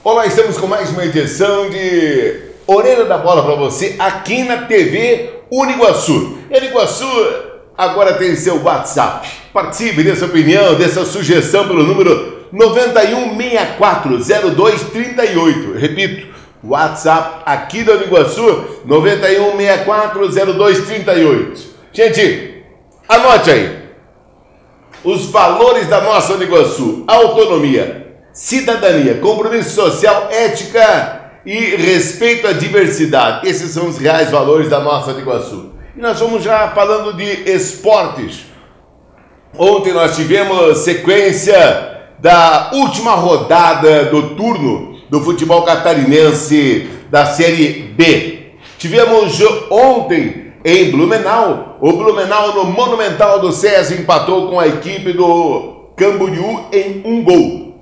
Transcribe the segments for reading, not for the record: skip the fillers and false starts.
Olá, estamos com mais uma edição de Orelha da Bola para você aqui na TV Uniguaçu. Uniguaçu agora tem seu WhatsApp. Participe dessa opinião, dessa sugestão pelo número 91640238. Repito, WhatsApp aqui da Uniguaçu, 91640238. Gente, anote aí. Os valores da nossa Uniguaçu: autonomia, cidadania, compromisso social, ética e respeito à diversidade. Esses são os reais valores da nossa Uniguaçu. E nós vamos já falando de esportes. Ontem nós tivemos sequência da última rodada do turno do futebol catarinense da Série B. Tivemos ontem em Blumenau, o Blumenau no Monumental do SESI empatou com a equipe do Camboriú em 1 gol.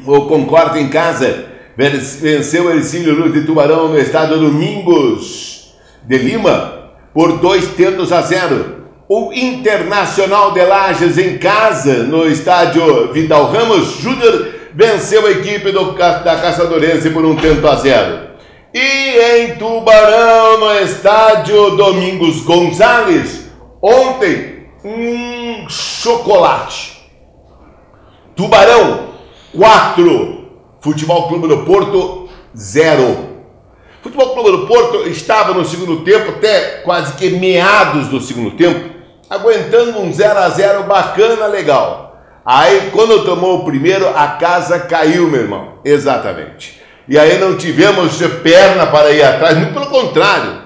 O Concórdia em casa venceu o Ercílio Luz de Tubarão no estádio Domingos de Lima por 2-0. O Internacional de Lages em casa no estádio Vidal Ramos Júnior venceu a equipe da Caçadorense por 1-0. E em Tubarão, no estádio Domingos Gonçalves, ontem, chocolate. Tubarão 4, Futebol Clube do Porto 0. Futebol Clube do Porto estava no segundo tempo, até quase que meados do segundo tempo, aguentando um 0-0 bacana, legal. Aí, quando tomou o primeiro, a casa caiu, meu irmão. Exatamente. E aí não tivemos perna para ir atrás, muito pelo contrário.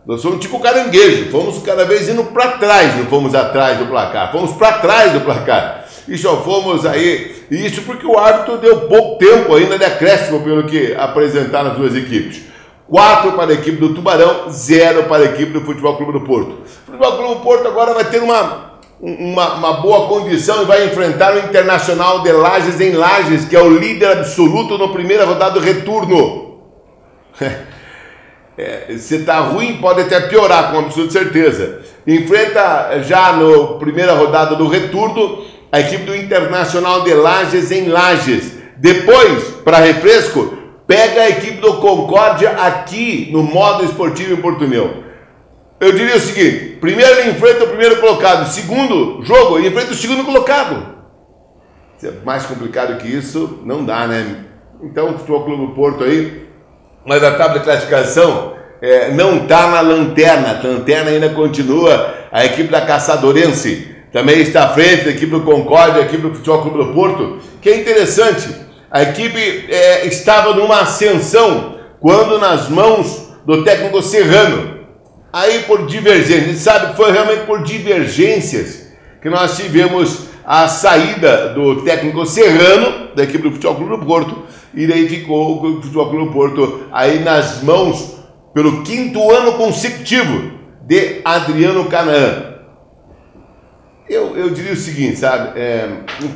Nós fomos tipo caranguejo, fomos cada vez indo para trás, não fomos atrás do placar, fomos para trás do placar. E só fomos aí, isso porque o árbitro deu pouco tempo ainda de acréscimo pelo que apresentaram as duas equipes. 4 para a equipe do Tubarão, 0 para a equipe do Futebol Clube do Porto. O Futebol Clube do Porto agora vai ter uma boa condição e vai enfrentar o Internacional de Lages em Lages, que é o líder absoluto na primeira rodada do retorno. Se tá ruim, pode até piorar, com absoluta certeza. Enfrenta já na primeira rodada do retorno a equipe do Internacional de Lages em Lages. Depois, para refresco, pega a equipe do Concórdia aqui no modo esportivo em Portunhol. Eu diria o seguinte: primeiro ele enfrenta o primeiro colocado, segundo jogo ele enfrenta o segundo colocado. Mais complicado que isso não dá, né? Então o Futebol Clube do Porto aí, mas a tábua de classificação não está na lanterna. A lanterna ainda continua a equipe da Caçadorense. Também está à frente da equipe do Concórdia, a equipe do Futebol Clube do Porto. Que é interessante, a equipe estava numa ascensão quando nas mãos do técnico Serrano. Aí por divergência, a gente sabe que foi realmente por divergências que nós tivemos a saída do técnico Serrano, da equipe do Futebol Clube do Porto, e daí ficou o Futebol Clube do Porto aí nas mãos, pelo 5º ano consecutivo, de Adriano Canaã. Eu diria o seguinte, sabe,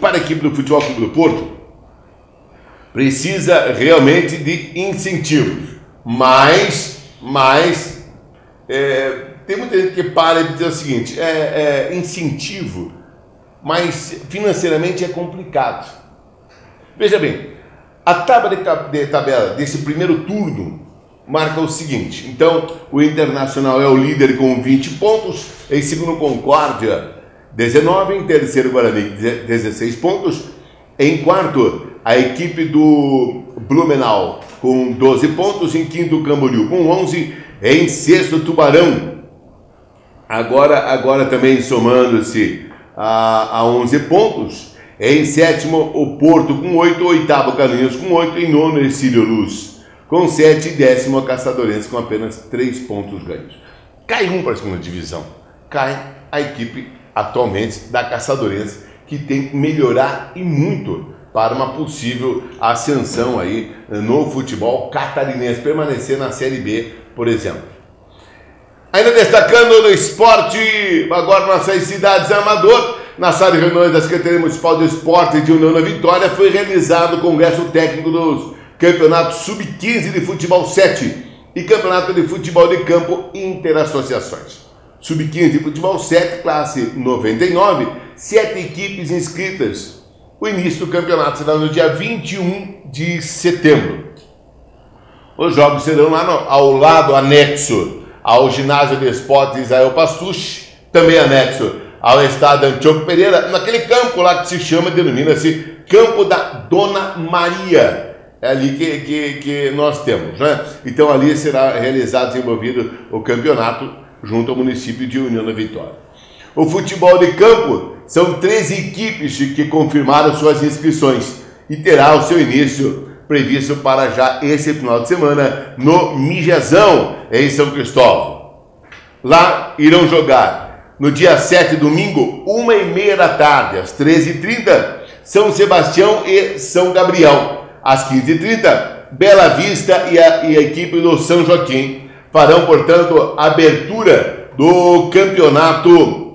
para a equipe do Futebol Clube do Porto, precisa realmente de incentivos, mas tem muita gente que para e diz o seguinte: incentivo, mas financeiramente é complicado. Veja bem, a tábua de tabela desse primeiro turno marca o seguinte: então o Internacional é o líder com 20 pontos, em segundo Concórdia 19, em terceiro Guarani 16 pontos, em quarto a equipe do Blumenau com 12 pontos, em quinto Camboriú com 11, em sexto Tubarão, agora também somando-se a 11 pontos, em sétimo o Porto com 8, oitavo Caminhos com 8, em nono Ercílio Luz com 7, décimo a Caçadorense com apenas 3 pontos ganhos. Cai um para a segunda divisão, cai a equipe atualmente da Caçadorense, que tem que melhorar e muito para uma possível ascensão aí no futebol catarinense, permanecer na Série B, por exemplo. Ainda destacando no esporte, agora nossas cidades Amador, na sala de reuniões da Secretaria Municipal de Esporte de União da Vitória, foi realizado o congresso técnico dos campeonatos Sub-15 de Futebol 7 e campeonato de futebol de campo interassociações. Sub-15 de Futebol 7, classe 99, 7 equipes inscritas. O início do campeonato será no dia 21 de setembro. Os jogos serão lá ao lado, anexo ao ginásio de esportes Israel Pastucci, também anexo ao estádio Antioco Pereira, naquele campo lá que se chama, denomina-se Campo da Dona Maria. É ali que nós temos, né? Então ali será realizado, desenvolvido o campeonato junto ao município de União da Vitória. O futebol de campo são 13 equipes que confirmaram suas inscrições e terá o seu início previsto para já esse final de semana no Mijezão, em São Cristóvão. Lá irão jogar no dia 7, domingo, 1h30 da tarde, às 13h30, São Sebastião e São Gabriel. Às 15h30, Bela Vista e a equipe do São Joaquim farão, portanto, a abertura do campeonato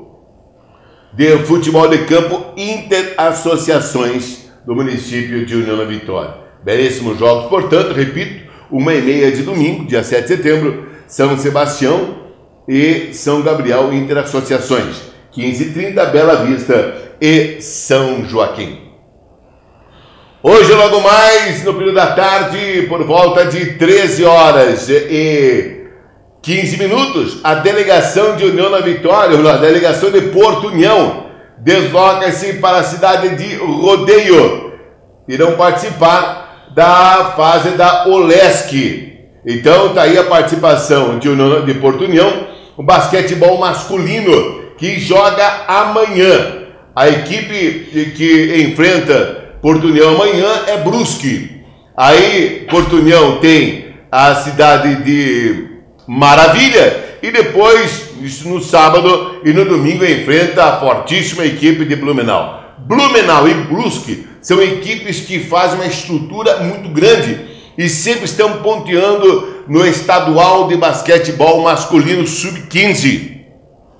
de futebol de campo Interassociações do município de União da Vitória. Belíssimos jogos, portanto, repito, 1h30 de domingo, dia 7 de setembro, São Sebastião e São Gabriel Interassociações. 15h30, Bela Vista e São Joaquim. Hoje, logo mais, no período da tarde, por volta de 13h15, a delegação de União da Vitória, a delegação de Porto União, desloca-se para a cidade de Rodeio. Irão participar da fase da Olesc. Então está aí a participação de Porto União, o basquetebol masculino, que joga amanhã. A equipe que enfrenta Porto União amanhã é Brusque. Aí Porto União tem a cidade de Maravilha e depois, isso no sábado e no domingo, enfrenta a fortíssima equipe de Blumenau. Blumenau e Brusque são equipes que fazem uma estrutura muito grande e sempre estão ponteando no estadual de basquetebol masculino sub-15.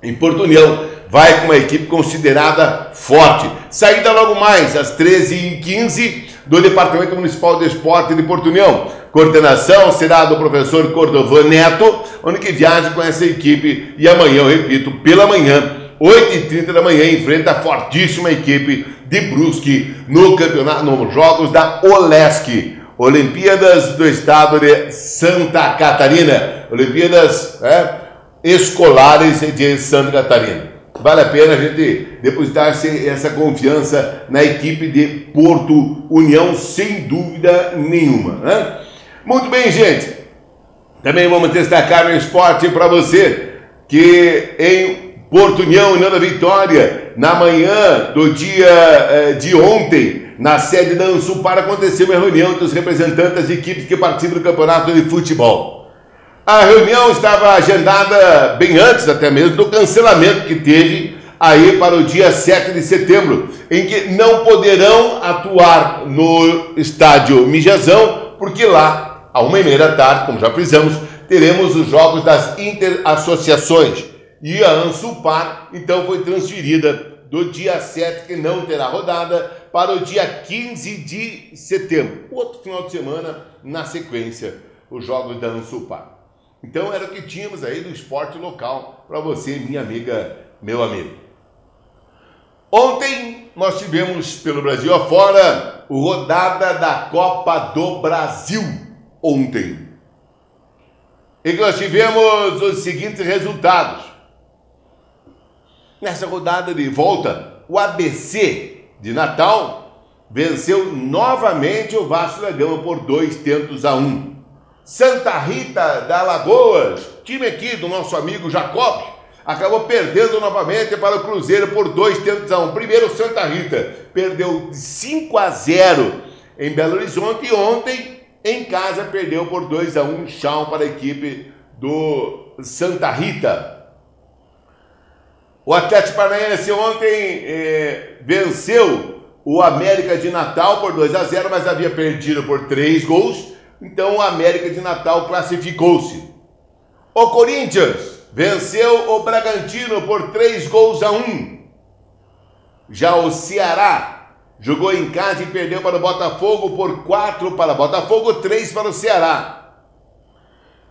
Em Porto União vai com uma equipe considerada forte. Saída logo mais às 13h15 do Departamento Municipal de Esporte de Porto União. Coordenação será do professor Cordovan Neto, onde que viaja com essa equipe. E amanhã, eu repito, pela manhã, 8h30 da manhã, enfrenta a fortíssima equipe de Brusque no campeonato, nos jogos da Olesc, Olimpíadas do Estado de Santa Catarina, Olimpíadas escolares de Santa Catarina. Vale a pena a gente depositar essa confiança na equipe de Porto União, sem dúvida nenhuma, né? Muito bem, gente. Também vamos destacar no esporte para você que em Porto União, União da Vitória, na manhã do dia de ontem, na sede da Ansupar, aconteceu uma reunião entre os representantes das equipes que participam do campeonato de futebol. A reunião estava agendada bem antes até mesmo do cancelamento que teve aí para o dia 7 de setembro, em que não poderão atuar no estádio Mijezão, porque lá, à 1h30 da tarde, como já frisamos, teremos os jogos das interassociações. E a Ansupar, então, foi transferida do dia 7, que não terá rodada, para o dia 15 de setembro. Outro final de semana, na sequência, os jogos da Ansupar. Então, era o que tínhamos aí do esporte local para você, minha amiga, meu amigo. Ontem, nós tivemos, pelo Brasil afora, rodada da Copa do Brasil. Ontem. E nós tivemos os seguintes resultados. Nessa rodada de volta, o ABC de Natal venceu novamente o Vasco da Gama por 2-1. Santa Rita da Alagoas, time aqui do nosso amigo Jacob, acabou perdendo novamente para o Cruzeiro por 2-1. Primeiro, Santa Rita perdeu 5-0 em Belo Horizonte e ontem, em casa, perdeu por 2-1 chão para a equipe do Santa Rita. O Atlético Paranaense ontem venceu o América de Natal por 2-0, mas havia perdido por 3 gols. Então o América de Natal classificou-se. O Corinthians venceu o Bragantino por 3-1. Já o Ceará jogou em casa e perdeu para o Botafogo por 4 para o Botafogo, 3 para o Ceará.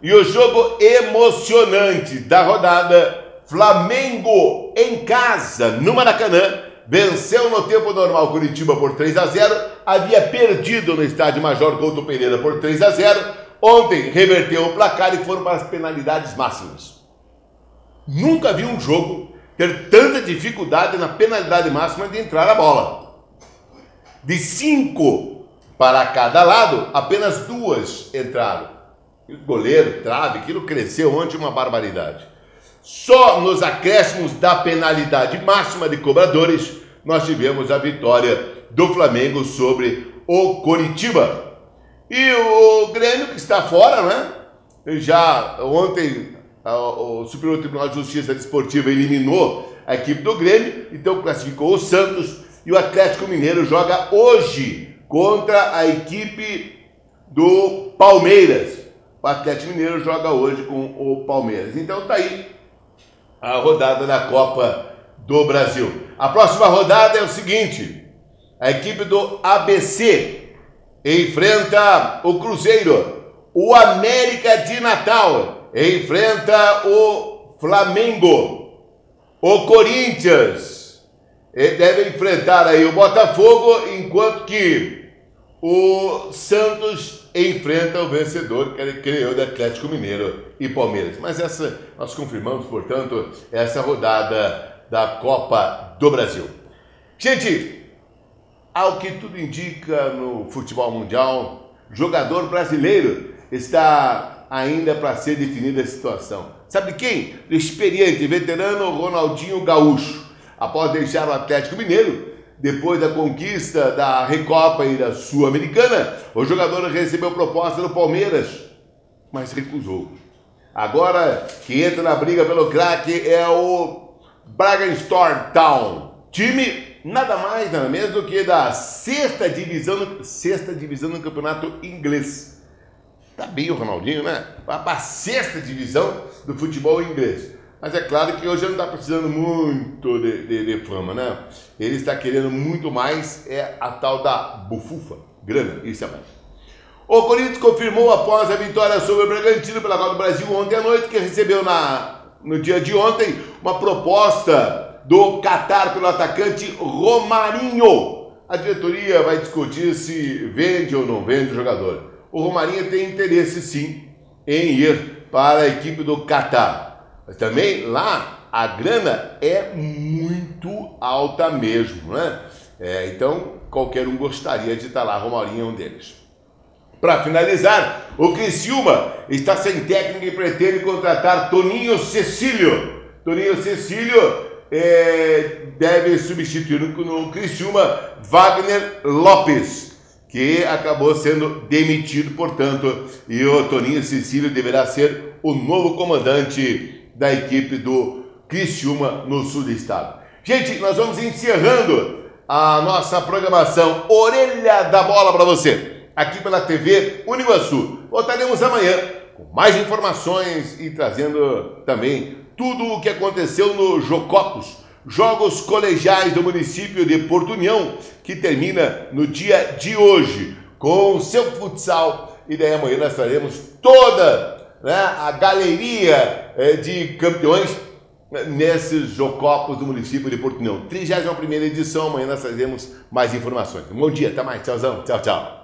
E o jogo emocionante da rodada, Flamengo em casa, no Maracanã, venceu no tempo normal Curitiba por 3-0, havia perdido no estádio Major Couto Pereira por 3-0, ontem reverteu o placar e foram para as penalidades máximas. Nunca vi um jogo ter tanta dificuldade na penalidade máxima de entrar a bola. De 5 para cada lado, apenas 2 entraram. O goleiro, trave, aquilo cresceu ontem uma barbaridade. Só nos acréscimos da penalidade máxima de cobradores, nós tivemos a vitória do Flamengo sobre o Coritiba. E o Grêmio, que está fora, né? Já ontem o Superior Tribunal de Justiça Desportiva eliminou a equipe do Grêmio, então classificou o Santos, e o Atlético Mineiro joga hoje contra a equipe do Palmeiras. O Atlético Mineiro joga hoje com o Palmeiras. Então tá aí a rodada da Copa do Brasil. A próxima rodada é o seguinte: a equipe do ABC enfrenta o Cruzeiro, o América de Natal enfrenta o Flamengo, o Corinthians deve enfrentar aí o Botafogo, enquanto que o Santos enfrenta o vencedor, que é o Atlético Mineiro e Palmeiras. Mas essa nós confirmamos, portanto, essa rodada da Copa do Brasil. Gente, ao que tudo indica no futebol mundial, jogador brasileiro está ainda para ser definida a situação. Sabe quem? O experiente, veterano Ronaldinho Gaúcho. Após deixar o Atlético Mineiro, depois da conquista da Recopa e da Sul-Americana, o jogador recebeu proposta do Palmeiras, mas recusou. Agora, que entra na briga pelo craque é o Bragantine Town. Time nada mais, nada menos do que da sexta divisão no campeonato inglês. Tá bem o Ronaldinho, né? Vai para a sexta divisão do futebol inglês. Mas é claro que hoje ele não está precisando muito de fama, né? Ele está querendo muito mais a tal da bufufa, grana, isso é mais. O Corinthians confirmou após a vitória sobre o Bragantino pela Copa do Brasil ontem à noite, que recebeu no dia de ontem uma proposta do Catar pelo atacante Romarinho. A diretoria vai discutir se vende ou não vende o jogador. O Romarinho tem interesse sim em ir para a equipe do Catar. Mas também lá a grana é muito alta mesmo, né? Então qualquer um gostaria de estar lá, Romarinho é um deles. Para finalizar, o Criciúma está sem técnico e pretende contratar Toninho Cecílio. Toninho Cecílio deve substituir no Criciúma Wagner Lopes, que acabou sendo demitido, portanto, e o Toninho Cecílio deverá ser o novo comandante da equipe do Criciúma no sul do estado. Gente, nós vamos encerrando a nossa programação Orelha da Bola para você, aqui pela TV Uniguaçu. Voltaremos amanhã com mais informações e trazendo também tudo o que aconteceu no Jocopos, Jogos Colegiais do município de Porto União, que termina no dia de hoje com o seu futsal. E daí amanhã nós faremos toda a galeria de campeões nesses Jocopos do município de Porto União. 31ª edição, amanhã nós trazemos mais informações. Um bom dia, até mais, tchauzão, tchau, tchau.